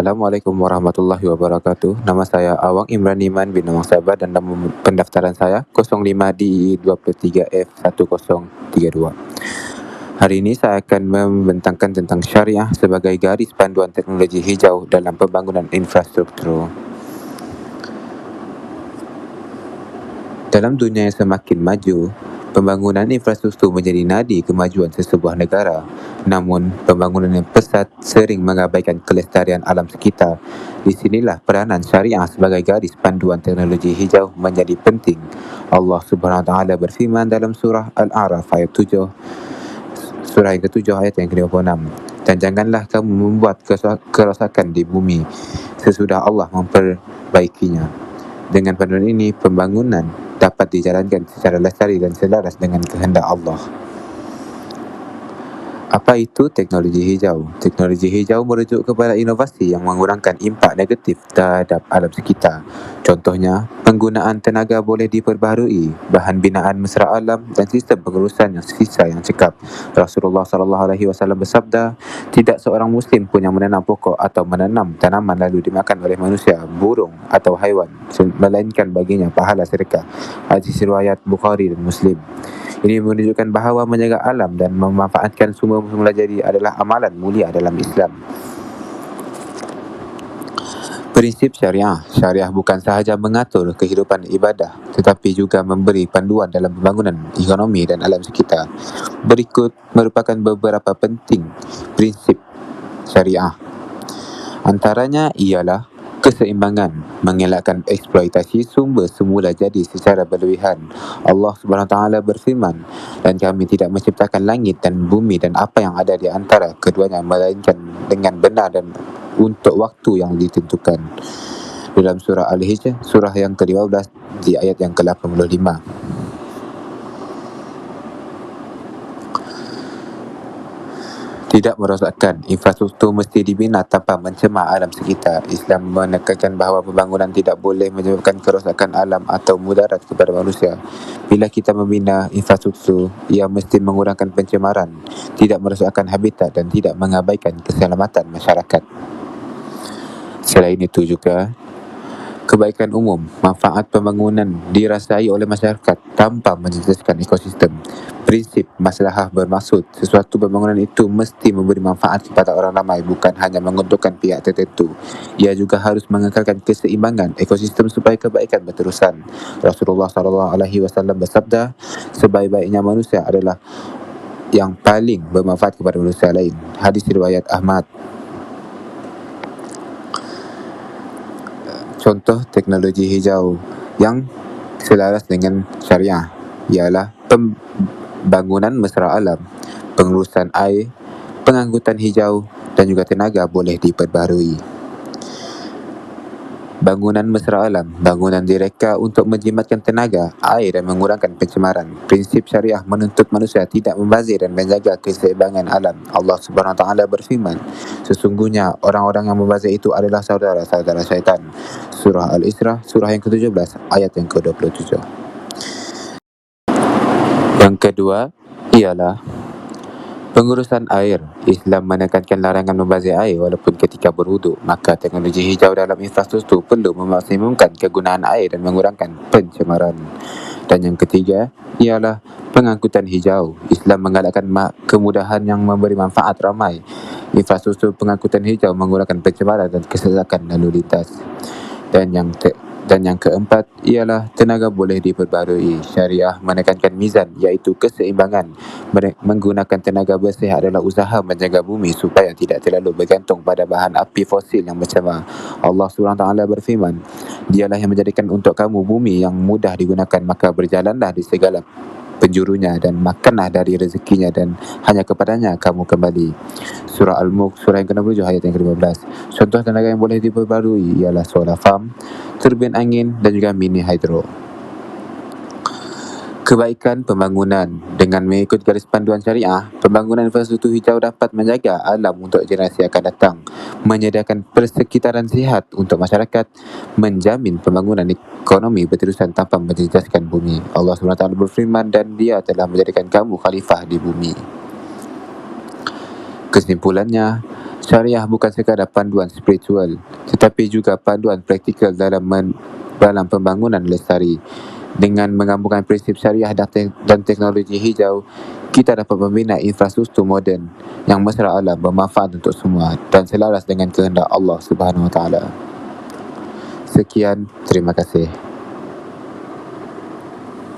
Assalamualaikum warahmatullahi wabarakatuh. Nama saya Awang Imran Iman bin Awang Sabah dan nama pendaftaran saya 05DE23F1032. Hari ini saya akan membentangkan tentang syariah sebagai garis panduan teknologi hijau dalam pembangunan infrastruktur. Dalam dunia yang semakin maju, pembangunan infrastruktur menjadi nadi kemajuan sesebuah negara. Namun, pembangunan yang pesat sering mengabaikan kelestarian alam sekitar. Di sinilah peranan syariah sebagai garis panduan teknologi hijau menjadi penting. Allah Subhanahu Wa Taala berfirman dalam surah Al-A'raf ayat 7, surah yang ke-7 ayat yang ke-56. Dan janganlah kamu membuat kerosakan di bumi sesudah Allah memperbaikinya. Dengan panduan ini, pembangunan dapat dijalankan secara lestari dan selaras dengan kehendak Allah. Apa itu teknologi hijau? Teknologi hijau merujuk kepada inovasi yang mengurangkan impak negatif terhadap alam sekitar. Contohnya, penggunaan tenaga boleh diperbaharui, bahan binaan mesra alam dan sistem pengurusan yang sisa yang cekap. Rasulullah SAW bersabda, tidak seorang Muslim pun yang menanam pokok atau menanam tanaman lalu dimakan oleh manusia, burung atau haiwan, melainkan baginya pahala sedekah. Hadis riwayat Bukhari dan Muslim. Ini menunjukkan bahawa menjaga alam dan memanfaatkan sumber semula jadi adalah amalan mulia dalam Islam. Prinsip syariah. Syariah bukan sahaja mengatur kehidupan ibadah, tetapi juga memberi panduan dalam pembangunan ekonomi dan alam sekitar. Berikut merupakan beberapa penting prinsip syariah. Antaranya ialah keseimbangan, mengelakkan eksploitasi sumber semula jadi secara berlebihan. Allah Subhanahu Wa Taala berfirman, dan kami tidak menciptakan langit dan bumi dan apa yang ada di antara keduanya melainkan dengan benar dan untuk waktu yang ditentukan. Dalam surah Al-Hijr, surah yang ke-15 di ayat yang ke-85. Tidak merosakkan, infrastruktur mesti dibina tanpa mencemar alam sekitar. Islam menekankan bahawa pembangunan tidak boleh menyebabkan kerosakan alam atau mudarat kepada manusia. Bila kita membina infrastruktur, ia mesti mengurangkan pencemaran, tidak merosakkan habitat dan tidak mengabaikan keselamatan masyarakat. Selain itu juga, kebaikan umum, manfaat pembangunan dirasai oleh masyarakat tanpa menjejaskan ekosistem. Prinsip maslahah bermaksud sesuatu pembangunan itu mesti memberi manfaat kepada orang ramai, bukan hanya menguntungkan pihak tertentu. Ia juga harus mengekalkan keseimbangan ekosistem supaya kebaikan berterusan. Rasulullah SAW bersabda, sebaik-baiknya manusia adalah yang paling bermanfaat kepada manusia lain. Hadis riwayat Ahmad. Contoh teknologi hijau yang selaras dengan syariah ialah pembangunan mesra alam, pengurusan air, pengangkutan hijau dan juga tenaga boleh diperbaharui. Bangunan mesra alam, bangunan direka untuk menjimatkan tenaga, air dan mengurangkan pencemaran. Prinsip syariah menuntut manusia tidak membazir dan menjaga keseimbangan alam. Allah Subhanahu Wa Taala berfirman, sesungguhnya orang-orang yang membazir itu adalah saudara-saudara syaitan. Surah Al-Isra, surah yang ke-17, ayat yang ke-27. Yang kedua ialah pengurusan air. Islam menekankan larangan membazir air walaupun ketika berwuduk. Maka teknologi hijau dalam infrastruktur perlu memaksimumkan kegunaan air dan mengurangkan pencemaran. Dan yang ketiga ialah pengangkutan hijau. Islam menggalakkan kemudahan yang memberi manfaat ramai. Infrastruktur pengangkutan hijau mengurangkan pencemaran dan kesesakan lalu lintas. Dan yang keempat ialah tenaga boleh diperbaharui. Syariah menekankan mizan iaitu keseimbangan. Menggunakan tenaga bersih adalah usaha menjaga bumi supaya tidak terlalu bergantung pada bahan api fosil yang mencemar. Allah SWT berfirman, dialah yang menjadikan untuk kamu bumi yang mudah digunakan, maka berjalanlah di segala penjurunya dan makanlah dari rezekinya dan hanya kepadanya kamu kembali. Surah Al-Mulk, surah yang ke-67 ayat yang ke-15. Contoh tenaga yang boleh diperbarui ialah solar farm, turbin angin dan juga mini hydro. Kebaikan pembangunan. Dengan mengikut garis panduan syariah, pembangunan infrastruktur hijau dapat menjaga alam untuk generasi akan datang, menyediakan persekitaran sihat untuk masyarakat, menjamin pembangunan ekonomi berterusan tanpa menjejaskan bumi. Allah SWT berfirman, dan Dia telah menjadikan kamu khalifah di bumi. Kesimpulannya, Syariah bukan sekadar panduan spiritual, tetapi juga panduan praktikal dalam pembangunan lestari. Dengan menggabungkan prinsip syariah dan teknologi hijau, kita dapat membina infrastruktur moden yang mesra alam, bermanfaat untuk semua dan selaras dengan kehendak Allah Subhanahu Wa Taala. Sekian, terima kasih.